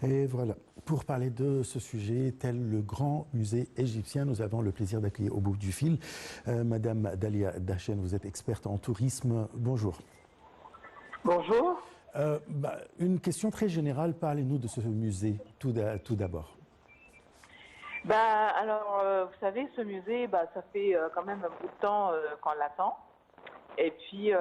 Et voilà, pour parler de ce sujet, tel le grand musée égyptien, nous avons le plaisir d'accueillir au bout du fil Madame Dalia Dachen, vous êtes experte en tourisme. Bonjour. Bonjour. Une question très générale, parlez-nous de ce musée tout d'abord. Vous savez, ce musée, ça fait quand même un bout de temps qu'on l'attend. Et puis,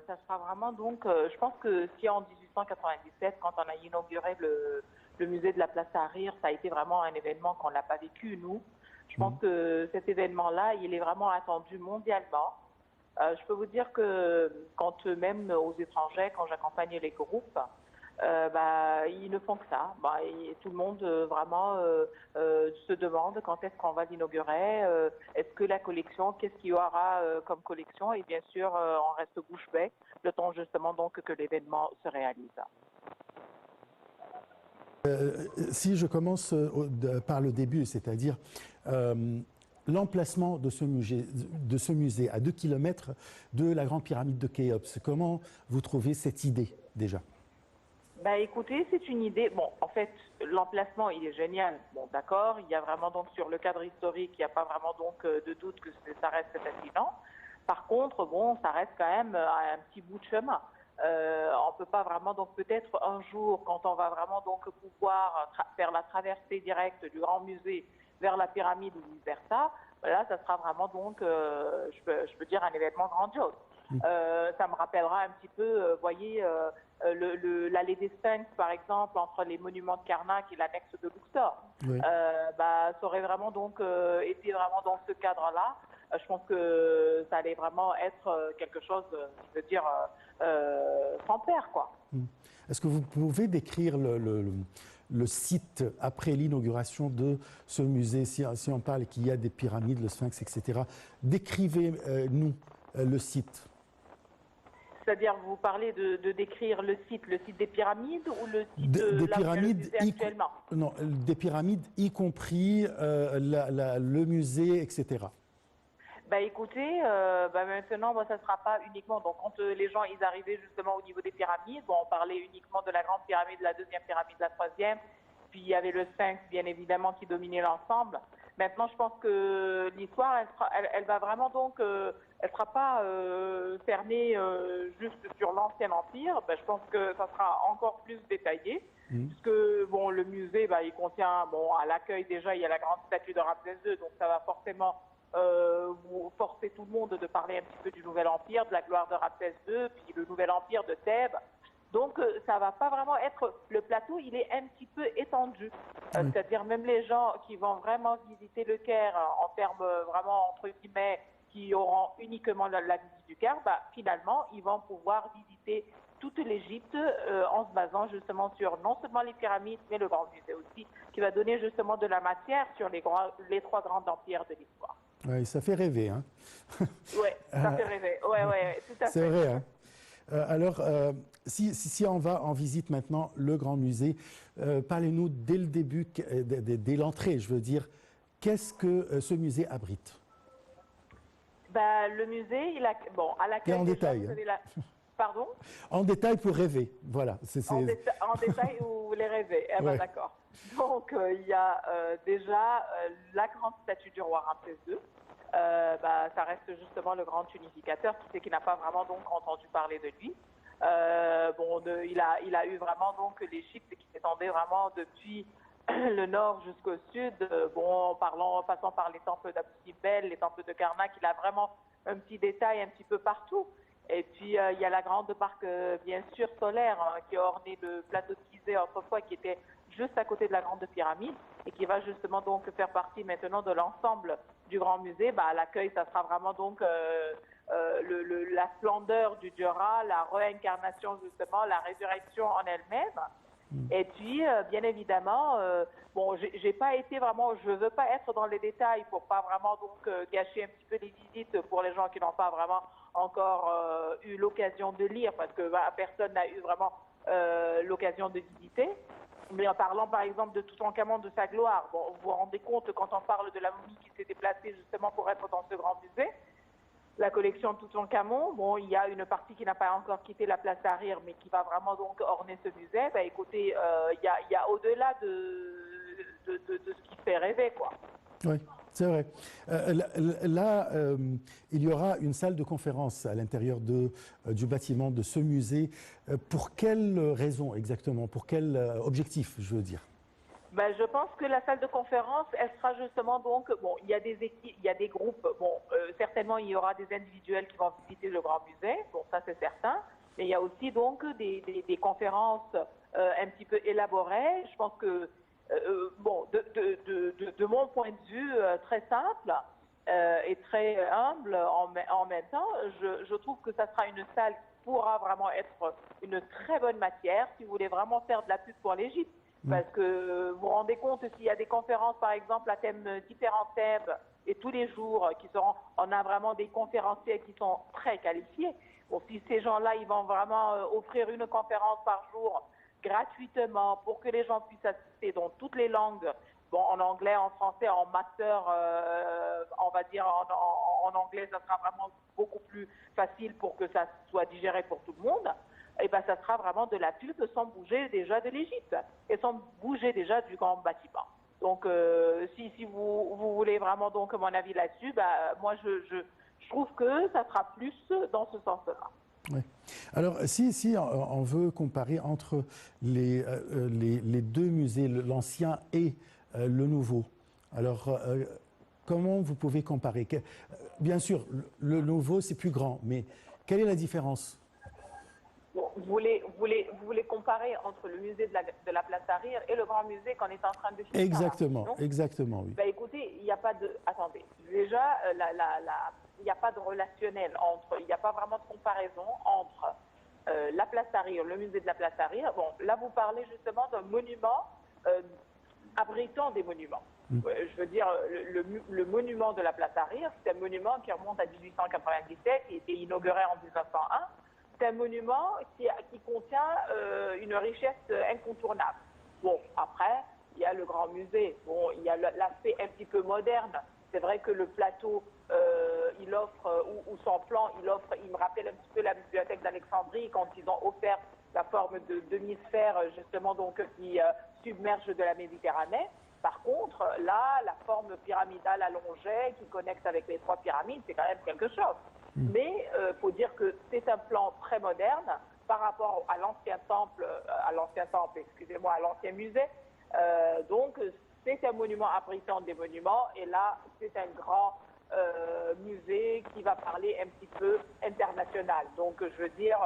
ça sera vraiment donc, je pense que si en 1897, quand on a inauguré le musée de la Place Tahrir, ça a été vraiment un événement qu'on n'a pas vécu, nous. Je pense que cet événement-là, il est vraiment attendu mondialement. Je peux vous dire que quand même aux étrangers, quand j'accompagne les groupes, ils ne font que ça. Et tout le monde vraiment se demande quand est-ce qu'on va l'inaugurer, est-ce que la collection, qu'est-ce qu'il y aura comme collection, et bien sûr on reste bouche bée le temps justement donc que l'événement se réalise. Si je commence par le début, c'est-à-dire l'emplacement de ce musée à 2 kilomètres de la grande pyramide de Khéops, comment vous trouvez cette idée déjà ? Écoutez, c'est une idée. Bon, en fait, l'emplacement, il est génial. Bon, d'accord. Il y a vraiment donc sur le cadre historique, il n'y a pas vraiment donc de doute que ça reste fascinant. Par contre, bon, ça reste quand même un petit bout de chemin. On peut pas vraiment donc peut-être un jour, quand on va vraiment donc pouvoir faire la traversée directe du grand musée vers la pyramide ou vice versa, là, ça sera vraiment donc, je peux dire, un événement grandiose. Ça me rappellera un petit peu, voyez, l'allée des Sphinx, par exemple, entre les monuments de Karnak et l'annexe de Luxor. Oui. Ça aurait vraiment donc été vraiment dans ce cadre-là. Je pense que ça allait vraiment être quelque chose, je veux dire, sans pair, quoi. Est-ce que vous pouvez décrire le site après l'inauguration de ce musée, si on parle qu'il y a des pyramides, le Sphinx, etc. Décrivez-nous le site. C'est-à-dire, vous parlez de décrire le site des pyramides ou le site des là pyramides où actuellement? Non, des pyramides, y compris le musée, etc. Écoutez, maintenant, ça ne sera pas uniquement. Donc, quand les gens ils arrivaient justement au niveau des pyramides, on parlait uniquement de la grande pyramide, la deuxième pyramide, la troisième. Puis il y avait le Sphinx, bien évidemment, qui dominait l'ensemble. Maintenant, je pense que l'histoire, elle va vraiment donc, elle sera pas cernée juste sur l'ancien empire. Je pense que ça sera encore plus détaillé. Puisque bon, le musée, il contient, bon, à l'accueil déjà, il y a la grande statue de Ramsès II, donc ça va forcément vous forcez tout le monde de parler un petit peu du Nouvel Empire, de la gloire de Ramsès II, puis le Nouvel Empire de Thèbes. Donc ça va pas vraiment être, le plateau il est un petit peu étendu, c'est-à-dire même les gens qui vont vraiment visiter le Caire en termes vraiment entre guillemets qui auront uniquement la visite du Caire, finalement ils vont pouvoir visiter toute l'Égypte en se basant justement sur non seulement les pyramides mais le grand musée aussi, qui va donner justement de la matière sur les trois grands empires de l'histoire. Oui, ça fait rêver. Hein. Oui, ça fait rêver. Oui, tout à fait. C'est vrai. Hein. Alors, si on va en visite maintenant le Grand Musée, parlez-nous dès le début, dès l'entrée, je veux dire, qu'est-ce que ce musée abrite? Le musée, il a, bon, à l'accueil. Et en détail. Pardon? En détail pour rêver, voilà. En détail, vous voulez rêver. Ouais. D'accord. Donc, il y a déjà la grande statue du roi Ramsès II. Ça reste justement le grand unificateur, qui n'a pas vraiment donc entendu parler de lui. Il a eu vraiment donc l'Égypte qui s'étendait vraiment depuis le nord jusqu'au sud. Passant par les temples d'Abou Simbel, les temples de Karnak, il a vraiment un petit détail un petit peu partout. Et puis il y a la grande parc bien sûr solaire qui a orné le plateau de Gizeh autrefois, qui était juste à côté de la grande pyramide et qui va justement donc faire partie maintenant de l'ensemble du grand musée. À l'accueil, ça sera vraiment donc la splendeur du Diora, la réincarnation justement, la résurrection en elle-même. Et puis, bien évidemment, j'ai pas été vraiment, je veux pas être dans les détails pour pas vraiment donc gâcher un petit peu les visites pour les gens qui n'ont pas vraiment encore eu l'occasion de lire, parce que personne n'a eu vraiment l'occasion de visiter. Mais en parlant par exemple de Toutankhamon, de sa gloire, vous vous rendez compte quand on parle de la momie qui s'est déplacée justement pour être dans ce grand musée, la collection Toutankhamon. Bon, il y a une partie qui n'a pas encore quitté la place Tahrir, mais qui va vraiment donc orner ce musée. Ben, écoutez, il y a au-delà de ce qui fait rêver, quoi. Oui, c'est vrai. Là, il y aura une salle de conférence à l'intérieur du bâtiment de ce musée. Pour quelle raison exactement? Pour quel objectif, je veux dire? Ben, je pense que la salle de conférence, elle sera justement donc, bon, il y a des équipes, il y a des groupes, bon, certainement il y aura des individuels qui vont visiter le Grand Musée, bon, ça c'est certain, mais il y a aussi donc des conférences un petit peu élaborées. Je pense que, bon, de mon point de vue très simple et très humble en même temps, je trouve que ça sera une salle qui pourra vraiment être une très bonne matière si vous voulez vraiment faire de la pub pour l'Égypte. Parce que vous vous rendez compte, s'il y a des conférences, par exemple, à différents thèmes, et tous les jours, on a vraiment des conférenciers qui sont très qualifiés. Bon, si ces gens-là, ils vont vraiment offrir une conférence par jour gratuitement pour que les gens puissent assister dans toutes les langues, bon, en anglais, en français, en master, on va dire en anglais, ça sera vraiment beaucoup plus facile pour que ça soit digéré pour tout le monde. Et ben, ça sera vraiment de la pub sans bouger déjà de l'Égypte et sans bouger déjà du grand bâtiment. Donc, si vous voulez vraiment donc mon avis là-dessus, ben, moi, je trouve que ça sera plus dans ce sens-là. Oui. Alors, si on veut comparer entre les deux musées, l'ancien et le nouveau, alors comment vous pouvez comparer? Bien sûr, le nouveau, c'est plus grand, mais quelle est la différence? Bon, vous voulez comparer entre le musée de la place Tahrir et le grand musée qu'on est en train de finir? Exactement, exactement, oui. Ben, écoutez, il n'y a pas de... Attendez, déjà, il n'y a pas de relationnel entre... Il n'y a pas vraiment de comparaison entre la place Tahrir, le musée de la place Tahrir. Bon, là, vous parlez justement d'un monument abritant des monuments. Je veux dire, le monument de la place Tahrir, c'est un monument qui remonte à 1897, qui a été inauguré en 1901. C'est un monument qui contient une richesse incontournable. Bon, après, il y a le grand musée. Bon, il y a l'aspect un petit peu moderne. C'est vrai que le plateau, il offre, ou son plan, il me rappelle un petit peu la bibliothèque d'Alexandrie quand ils ont offert la forme de demi-sphère, justement, donc, qui submerge de la Méditerranée. Par contre, là, la forme pyramidale allongée qui connecte avec les trois pyramides, c'est quand même quelque chose. Mais il faut dire que c'est un plan très moderne par rapport à l'ancien temple, à l'ancien musée. Donc, c'est un monument abritant des monuments. Et là, c'est un grand musée qui va parler un petit peu international. Donc, je veux dire,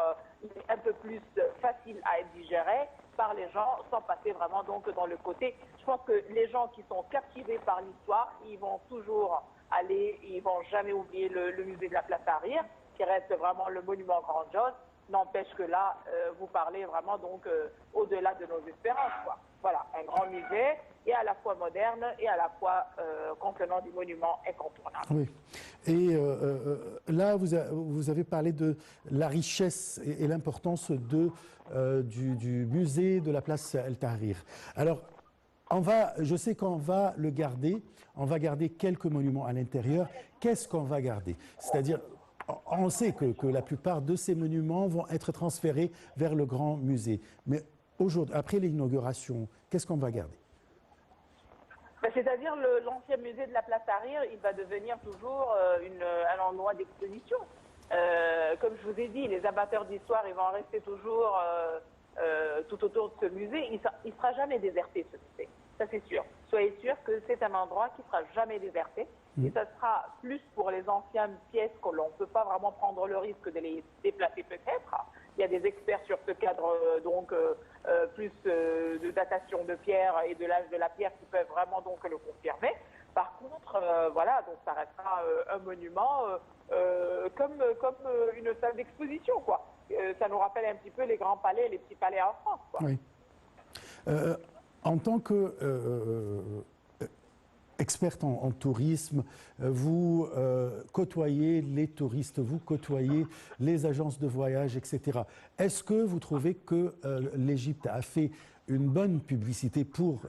il est un peu plus facile à être digéré par les gens sans passer vraiment donc dans le côté. Je pense que les gens qui sont captivés par l'histoire, ils vont toujours aller, ils vont jamais oublier le musée de la place Tahrir, qui reste vraiment le monument grandiose. N'empêche que là, vous parlez vraiment donc au-delà de nos espérances, quoi. Voilà, un grand musée, et à la fois moderne, et à la fois contenant des monuments incontournables. Oui. Et là, vous avez parlé de la richesse et l'importance du musée de la place El Tahrir. Alors, je sais qu'on va le garder, on va garder quelques monuments à l'intérieur. Qu'est-ce qu'on va garder? C'est-à-dire, on sait que la plupart de ces monuments vont être transférés vers le grand musée. Mais aujourd'hui, après l'inauguration, qu'est-ce qu'on va garder? C'est-à-dire l'ancien musée de la place Tahrir, il va devenir toujours un endroit d'exposition. Comme je vous ai dit, les amateurs d'histoire, ils vont rester toujours tout autour de ce musée. Il ne sera jamais déserté, ce musée. Ça, c'est sûr. Soyez sûr que c'est un endroit qui ne sera jamais déserté. Et ça sera plus pour les anciennes pièces que l'on ne peut pas vraiment prendre le risque de les déplacer peut-être. Il y a des experts sur ce cadre, donc plus de datation de pierre et de l'âge de la pierre qui peuvent vraiment donc le confirmer. Par contre, voilà, donc ça restera un monument comme une salle d'exposition, quoi. Ça nous rappelle un petit peu les grands palais, les petits palais en France, quoi. Oui. En tant que experte en tourisme, vous côtoyez les touristes, vous côtoyez les agences de voyage, etc. Est-ce que vous trouvez que l'Égypte a fait une bonne publicité pour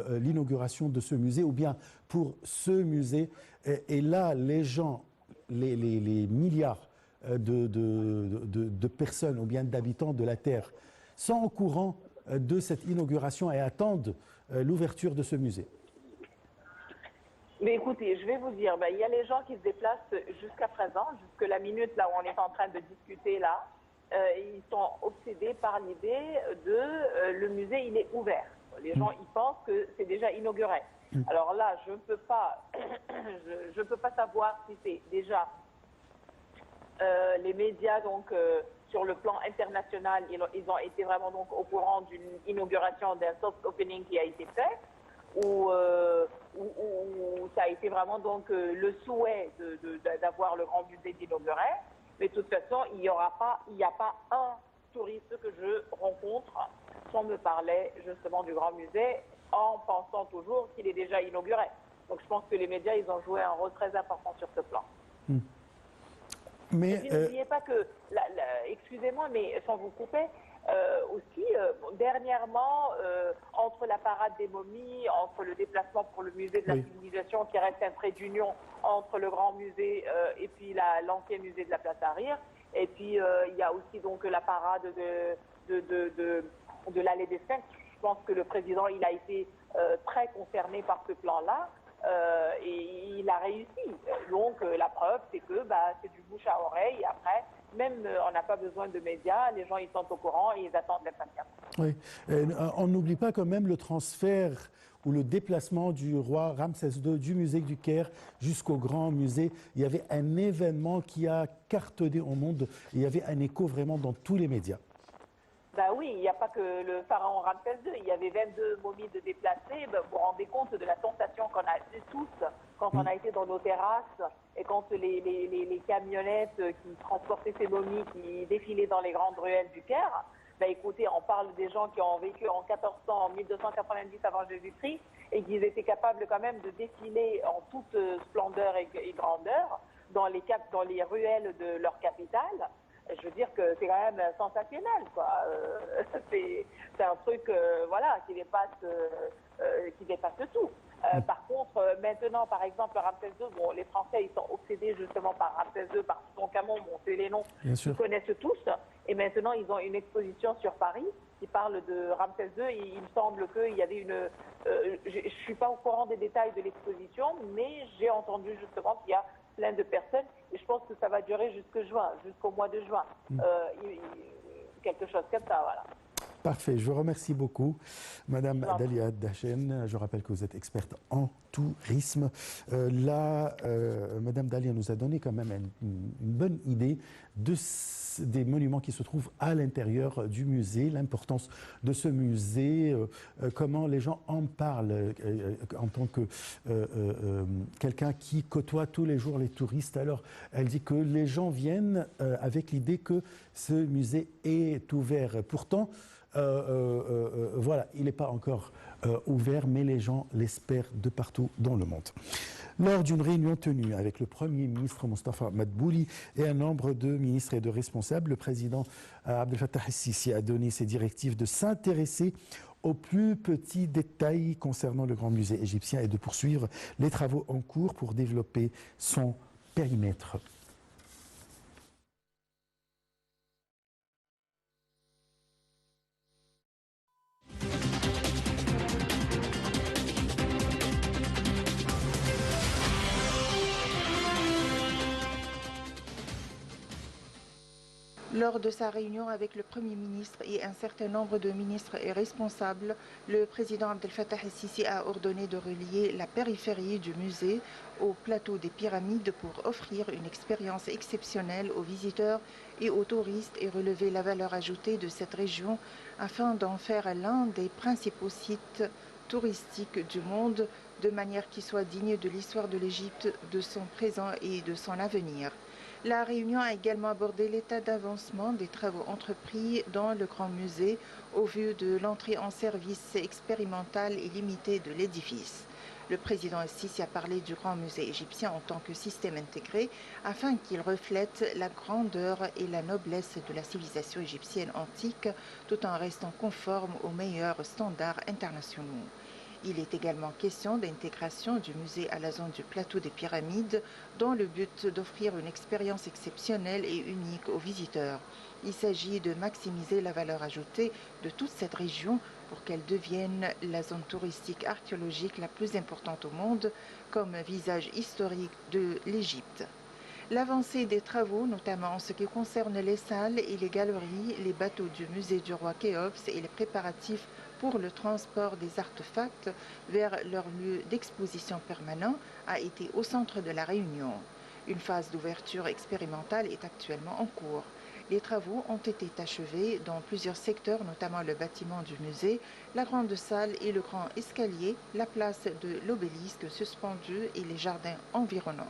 l'inauguration de ce musée ou bien pour ce musée et là, les gens les milliards de personnes ou bien d'habitants de la Terre sont au courant de cette inauguration et attendent l'ouverture de ce musée? Mais écoutez, je vais vous dire, il y a les gens qui se déplacent jusqu'à présent, jusque la minute là où on est en train de discuter là, ils sont obsédés par l'idée de le musée, il est ouvert. Les gens, ils pensent que c'est déjà inauguré. Alors là, je ne peux pas, je peux pas savoir si c'est déjà les médias donc sur le plan international, ils ont été vraiment donc au courant d'une inauguration d'un soft opening qui a été fait. Où ça a été vraiment donc le souhait d'avoir le grand musée d'inauguré. Mais de toute façon, il n'y a pas un touriste que je rencontre sans me parler justement du grand musée en pensant toujours qu'il est déjà inauguré. Donc je pense que les médias, ils ont joué un rôle très important sur ce plan. Mais n'oubliez pas que, excusez-moi, mais sans vous couper, aussi, dernièrement, entre la parade des momies, entre le déplacement pour le musée de la civilisation qui reste un trait d'union entre le grand musée et puis l'ancien musée de la place Tahrir, et puis il y a aussi donc la parade de l'allée des Sphinx. Je pense que le président, il a été très concerné par ce plan-là. Et il a réussi. Donc la preuve, c'est que c'est du bouche à oreille. Et après, même on n'a pas besoin de médias, les gens ils sont au courant et ils attendent l'impatience. Oui. On n'oublie pas quand même le transfert ou le déplacement du roi Ramsès II du musée du Caire jusqu'au grand musée. Il y avait un événement qui a cartonné au monde. Il y avait un écho vraiment dans tous les médias. Oui, il n'y a pas que le pharaon Ramsès II, il y avait 22 momies de déplacés. Vous vous rendez compte de la sensation qu'on a eu tous quand on a été dans nos terrasses et quand les camionnettes qui transportaient ces momies qui défilaient dans les grandes ruelles du Caire. Écoutez, on parle des gens qui ont vécu en 1290 avant Jésus-Christ et qui étaient capables quand même de défiler en toute splendeur et grandeur dans les ruelles de leur capitale. Je veux dire que c'est quand même sensationnel, quoi. C'est un truc, qui dépasse tout. Par contre, maintenant, par exemple, Ramsès II, les Français, ils sont obsédés justement par Ramsès II, par Toutankhamon, c'est les noms qu'ils connaissent tous. Et maintenant, ils ont une exposition sur Paris qui parle de Ramsès II. Et il me semble qu'il y avait une... je ne suis pas au courant des détails de l'exposition, mais j'ai entendu justement qu'il y a plein de personnes, et je pense que ça va durer jusqu'au mois de juin. Quelque chose comme ça, voilà. Parfait, je vous remercie beaucoup, Madame Dalia Dachen. Je rappelle que vous êtes experte en tourisme. Madame Dalia nous a donné quand même une bonne idée des monuments qui se trouvent à l'intérieur du musée, l'importance de ce musée, comment les gens en parlent en tant que quelqu'un qui côtoie tous les jours les touristes. Alors, elle dit que les gens viennent avec l'idée que ce musée est ouvert. Pourtant, il n'est pas encore ouvert, mais les gens l'espèrent de partout dans le monde. Lors d'une réunion tenue avec le Premier ministre Mostafa Madbouli et un nombre de ministres et de responsables, le président Abdel Fattah el-Sisi a donné ses directives de s'intéresser aux plus petits détails concernant le grand musée égyptien et de poursuivre les travaux en cours pour développer son périmètre. Lors de sa réunion avec le Premier ministre et un certain nombre de ministres et responsables, le président Abdel Fattah el-Sisi a ordonné de relier la périphérie du musée au plateau des pyramides pour offrir une expérience exceptionnelle aux visiteurs et aux touristes et relever la valeur ajoutée de cette région afin d'en faire l'un des principaux sites touristiques du monde de manière qui soit digne de l'histoire de l'Égypte, de son présent et de son avenir. La réunion a également abordé l'état d'avancement des travaux entrepris dans le Grand Musée au vu de l'entrée en service expérimentale et limitée de l'édifice. Le président el-Sisi a parlé du Grand Musée égyptien en tant que système intégré afin qu'il reflète la grandeur et la noblesse de la civilisation égyptienne antique tout en restant conforme aux meilleurs standards internationaux. Il est également question d'intégration du musée à la zone du plateau des Pyramides dans le but d'offrir une expérience exceptionnelle et unique aux visiteurs. Il s'agit de maximiser la valeur ajoutée de toute cette région pour qu'elle devienne la zone touristique archéologique la plus importante au monde, comme visage historique de l'Égypte. L'avancée des travaux, notamment en ce qui concerne les salles et les galeries, les bateaux du musée du roi Khéops et les préparatifs pour le transport des artefacts vers leur lieu d'exposition permanent, a été au centre de la réunion. Une phase d'ouverture expérimentale est actuellement en cours. Les travaux ont été achevés dans plusieurs secteurs, notamment le bâtiment du musée, la grande salle et le grand escalier, la place de l'obélisque suspendu et les jardins environnants.